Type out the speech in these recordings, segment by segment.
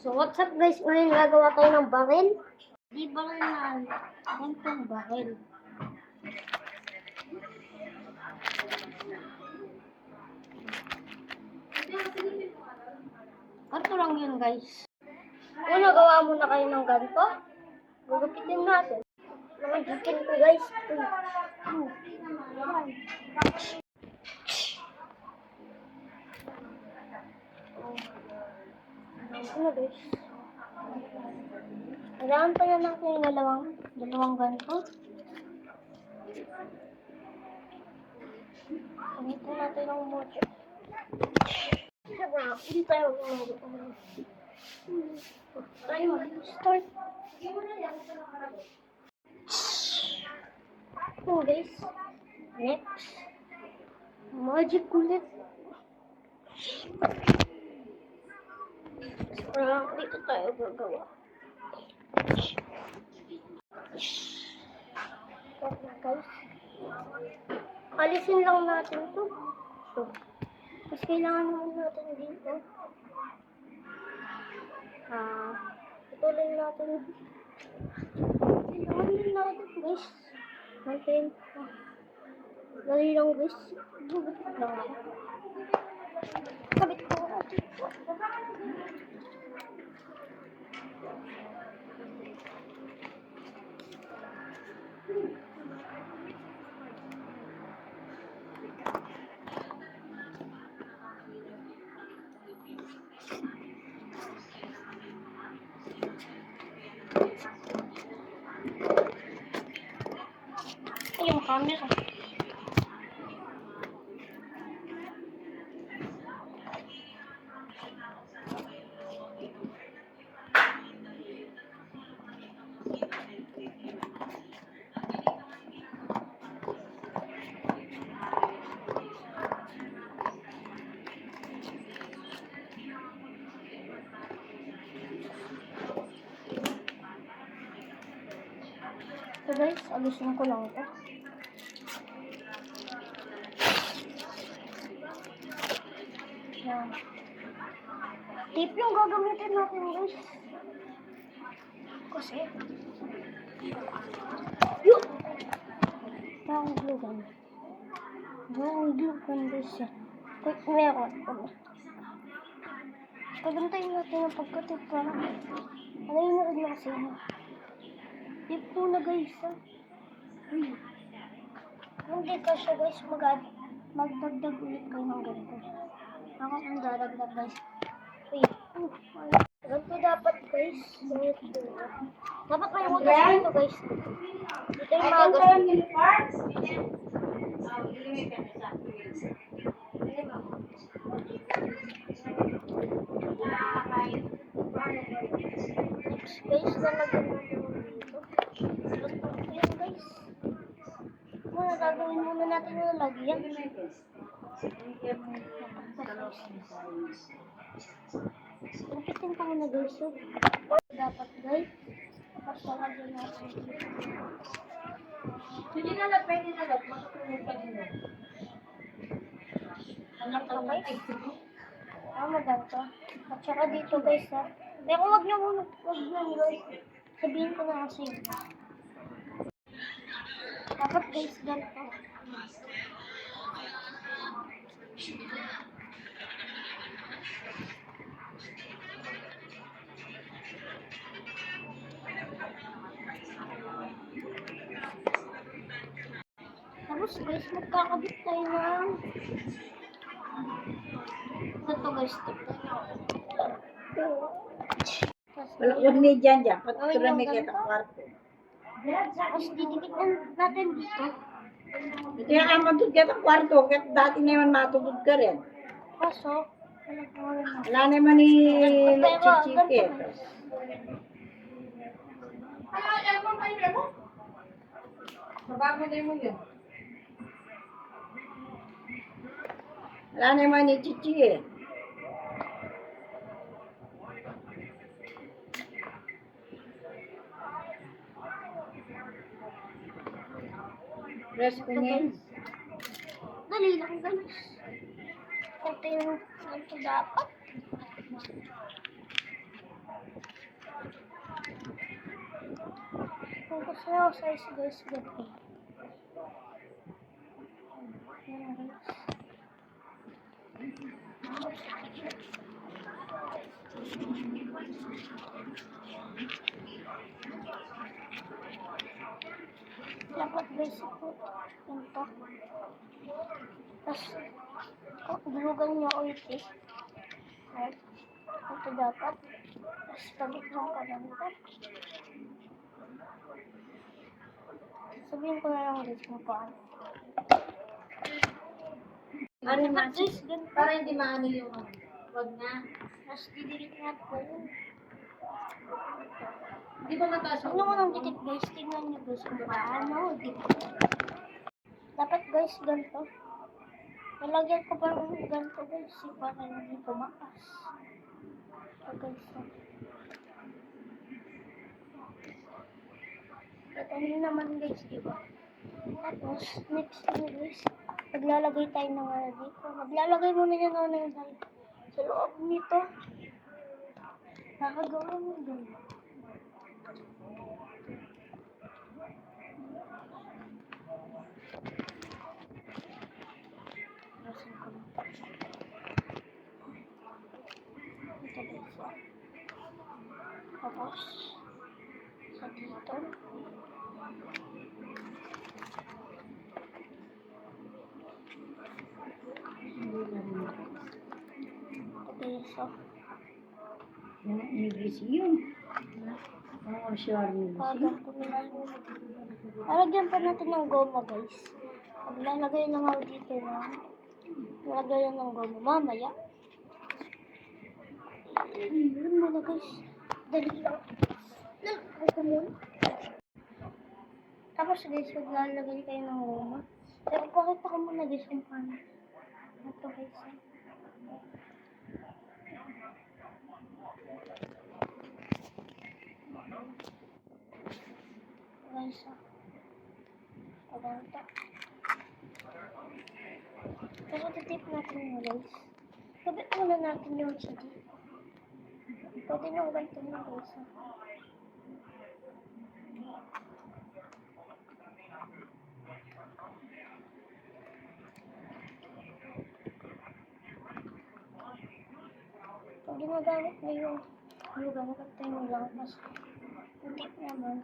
So what's up guys, ngayon gagawa tayo ng baril. Di baril na gantong baril. Ganto lang yun guys. Kung nagawa muna kayo ng ganto, gugupitin natin. Nakagitin ko guys. Ano guys? Kailangan pa na natin yung dalawang ganto. Gamitin natin ng mocho. Hindi tayo start. Oh guys. Next. Magic ulit. Dito tayo gagawa. Okay guys. Alisin lang natin to. So, mas kailangan naman natin dito. Ituloy natin. Kailangan din natin guys. Natin. Dali lang guys. Gugupit lang ako. Kabit ko natin. Yung camera. So guys, alisin ko lang ito. Yan. Tape yung gagamitin natin guys. Kasi yun! Parang glue gun. Parang glue gun guys yan. Quick meron. Pagantayin natin yung pagka-tape para ano yung narid na kasi yun. Tape po na guys ha. Uy. Hindi ka siya guys magdagdag ulit kayo ng ganito. Ako ang dadagdag guys. Uy. Ganito dapat guys. Dapat may utas dito guys. Dito yung mga guys. Next guys, lalagyan natin dito. Yan guys. Muna gagawin muna natin yung lalagyan. Lupitin ko muna guys. Dapat guys. Tapos lalagyan natin dito. Hindi na lang pwede na lang. Makapunod pa din na. Anak ka guys. Ganito. At saka dito guys ha. Pero wag nyo muna. Wag nyo guys. Sabihin ko na kasi. Dapat guys ganito. Tapos guys, magkakabit tayo ng ito guys. Huwag ni dyan. Pagkurami kita kwarto. Tapos didikit natin dito. Kaya ka matugod kita kwarto. Kaya dati na yun matugod ka rin. Kaso, Wala naman ni chichike. Wala naman ni chichike. Press ko niya. dali lang guys. Ito yung dapat. Ang gusto niya ako size guys, ganito. Yan guys. Dapat guys ito. Ganito. Tapos, dulugan niya ulit eh. Right? Ito dapat. Tapos, kabit mo pa ganito. Sabihin ko na lang guys kung paano. Ano Dapat man, guys, ganito. para hindi maano yung ano. Wag na. Tapos, didilit natin ko yun. Di ba mataas Ano ko nang dikit guys, tingnan niyo guys kung paano dikit. Dapat guys, ganito. Nalagyan ko pa ng ganito guys, para hindi tumakas. Ito guys. Ito naman guys, diba? Tapos, next thing guys, maglalagay tayo ng ano dito. Maglalagay muna yan ako ng dahil sa loob nito. Nakagawa mo ganito. Tapos, sa dito. Okay, so, English yun. Oo, sure. Lalagyan pa natin ng goma guys. Maglalagay lang ako dito na lalagyan ng goma mamaya. Yun muna guys. Dali lang. Ito muna. Tapos guys, maglalagay kayo ng goma. Pero pakita ko muna guys kung paano. Ito guys. Guys, paganta. Pero titip natin yung guys. Sabit muna natin yung CD. Pwede nung ganito yung guys. Pag ginagamit mo yung ganito mo lang. Mas titip naman.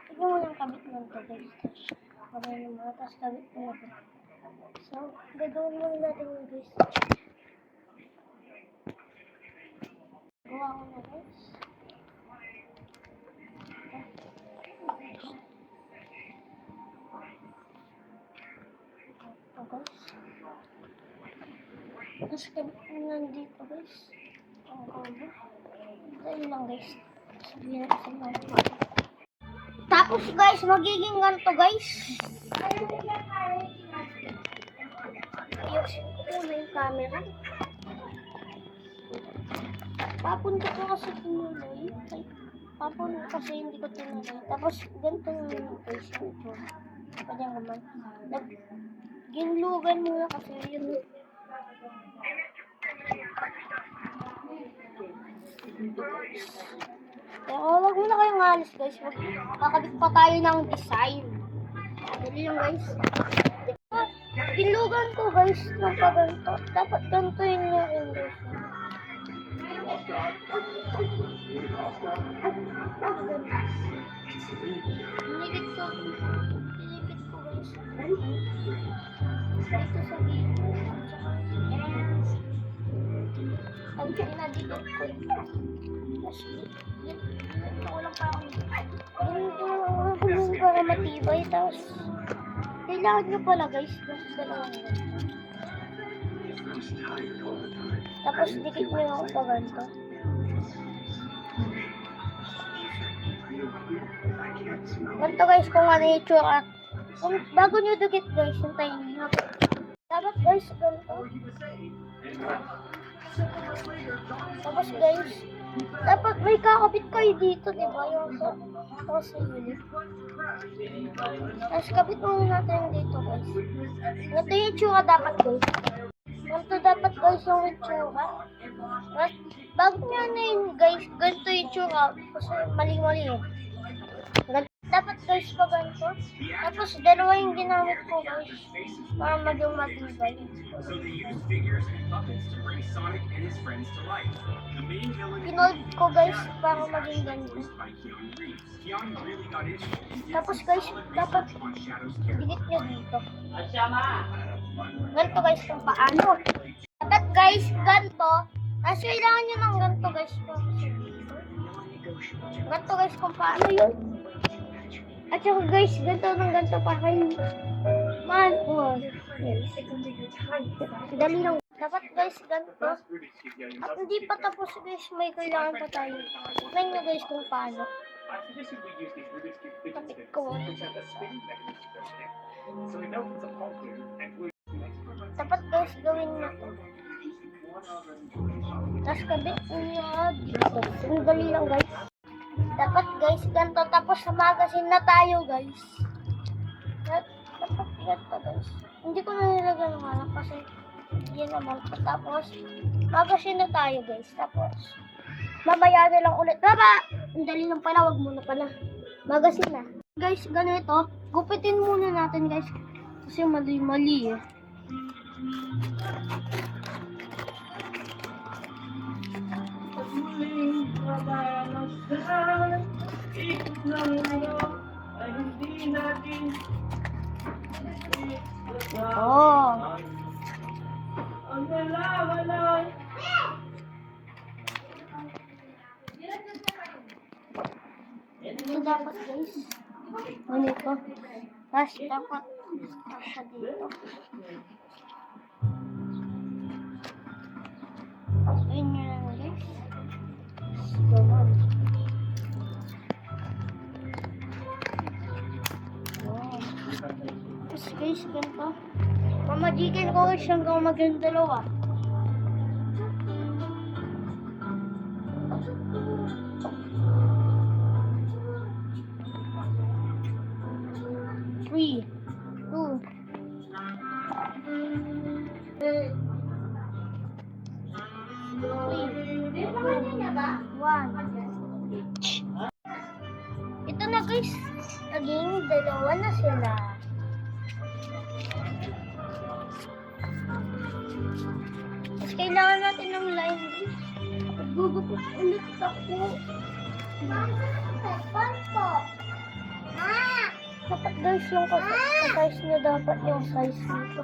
Tignan mo lang kabit mo ito guys. Tapos mo, tapos kabit mo ito. So, gagawin muna natin yung guys. Gawa ko na guys. Ito guys. Tapos kabit mo lang dito guys. Ang gawin. Dahil lang guys. Sabihin natin lang. Tapos guys, magiging ganito guys. Ayusin ko muna yung camera. Papunta ko kasi tinuloy. Papunta kasi hindi ko tinuloy. Tapos ganito yung guys. Pwede naman. Ginlugan muna kasi yun. Pero wag muna kayong alis guys. Kakabit pa tayo ng design. Dali lang guys. Gilugan ko guys ng paganto. Dapat ganito yun nga rin guys. Inigit ko guys. Dito sa dito. Ang pinadikit ko. Kulang pa ako. Ganito para matibay. Tapos, kailangan nyo pala guys. Dalawang ganito. Tapos, dikit nyo yung paganto. Ganito guys kung ano yung tsura. Bago nyo dikit guys, hintayin nyo. Dapat guys, ganito. Tapos guys, dapat may kakabit kayo dito, diba? Yung sa unit. Tapos kabit muna natin dito guys. Ganito yung itsura dapat guys. Ganito dapat guys yung itsura. Bago nyo na yun guys, ganito yung itsura. Kasi mali-mali yun. Dapat guys pa ganito. Tapos dalawa yung ginamit ko guys. Para maging matibay. So they use figures and puppets to bring Sonic and his friends to life. The main villain Pinold ko guys para maging ganito. voiced by Keanu Reeves. Keanu really got into it and did Tapos some guys, solid dapat research on Shadow's character. dikit nyo dito. Asyama! Ganito guys kung paano. Dapat guys, ganito. Tapos kailangan nyo ng ganito guys. Ganito guys kung paano yun. At saka guys, ganito ng ganito pa kayo. Man, dali lang. Dapat guys, ganito. At hindi pa tapos guys, may kailangan pa tayo. Tignan nyo guys kung paano. I suggested we use these Rubik's Cube fidget Kapit spinners, ko. which have a spinning mechanism built in. So it opens a pulp here and glues to the next one. Dapat guys, gawin nyo to. Tapos kabit nyo dito. Ang dali lang guys. Dapat guys, ganito. Tapos sa magazine na tayo guys. Dapat ganito guys. Hindi ko na nilagyan ng alam kasi yun naman. Tapos, magazine na tayo guys. Tapos, mamaya na lang ulit. Baba! Ang dali lang pala. Wag muna pala. Magazine na. Guys, ganito. Gupitin muna natin guys. Kasi mali-mali eh. Oh. Ito dapat guys. Ganito. Tapos dapat sa dito. Ayun nyo lang guys. Gawan. Wow. Tapos guys, ganito. Mamagikin ko guys hanggang maging dalawa. Three, two, one. Ito na guys. Naging dalawa na sila. Tapos kailangan natin ng line guys. Magbubukod ulit ako. Dapat guys yung size na dapat yung size nito.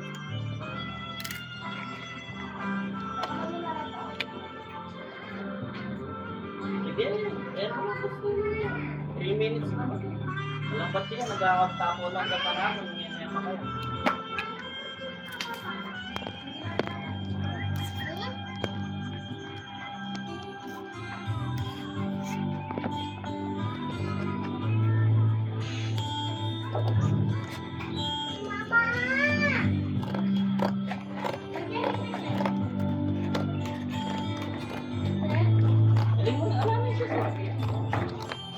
Hindi, ano na gusto niya? 3 minutes naman. Walang ba't siya, nag-aakap-tapo lang sa panahon. Ngayon pa kaya. Aling mo na, alamin siya sa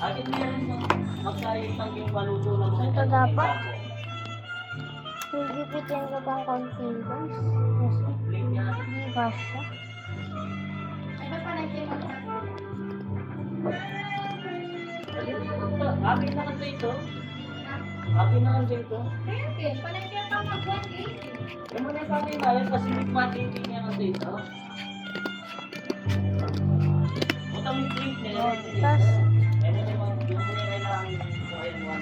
akin meron mo. Magkayong yung maluto ng mga Ito dapat. Higipitin ko bang konti guys? Kasi hindi ba siya? Akin na kasi ito. Akin na kasi ito. Yung muna sa akin na yan kasi may matindi niya kasi ito. Utang yung drink niya. Tapos, Ano naman, yung muna kailangan sa N1.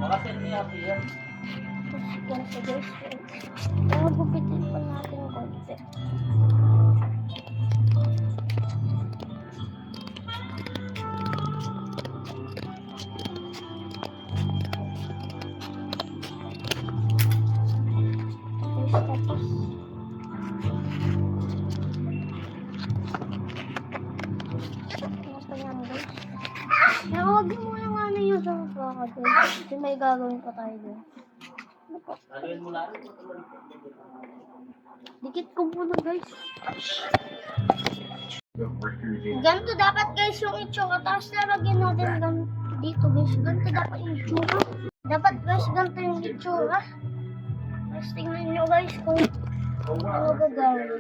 Nakaset niya ako yan. ganito guys. Gupitin pa natin konti. Tapos, ano yan guys? Pero huwag mo lang ano yung sa baka guys. Kasi may gagawin pa tayo doon. Ano po? Laluin mo lang. Dikit ko muna guys. Ganito dapat guys yung itsura. Tapos lalagyan natin dito guys. Ganito dapat yung itsura. Dapat guys ganito yung itsura. Tapos tingnan nyo guys kung ano gagawin.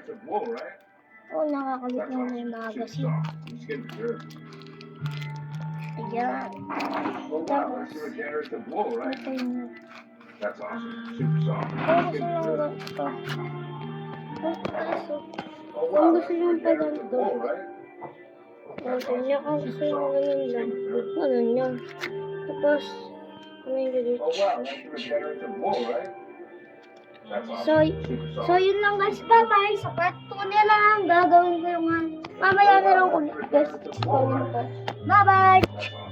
Oo, nakakalit na yung magazine. Ayan. Well, wow, that's a regenerative blow, right? Patay na. That's awesome. Super soft. Ang gusto lang ganito. Ang kaso. Oh, Ang wow, gusto that's a lang pa regenerative ganito. blow, right? Gusto niya kung gusto niya ganun lang. Ganun niya. Tapos, ano yung dito? Oh, wow, that's a regenerative blow, right? That's So, awesome. Super soft. so yun lang guys. Bye-bye. Sa part 2 na lang. Gagawin ko yung mamaya na lang ulit guys. Gawin ko. Bye-bye. That's awesome.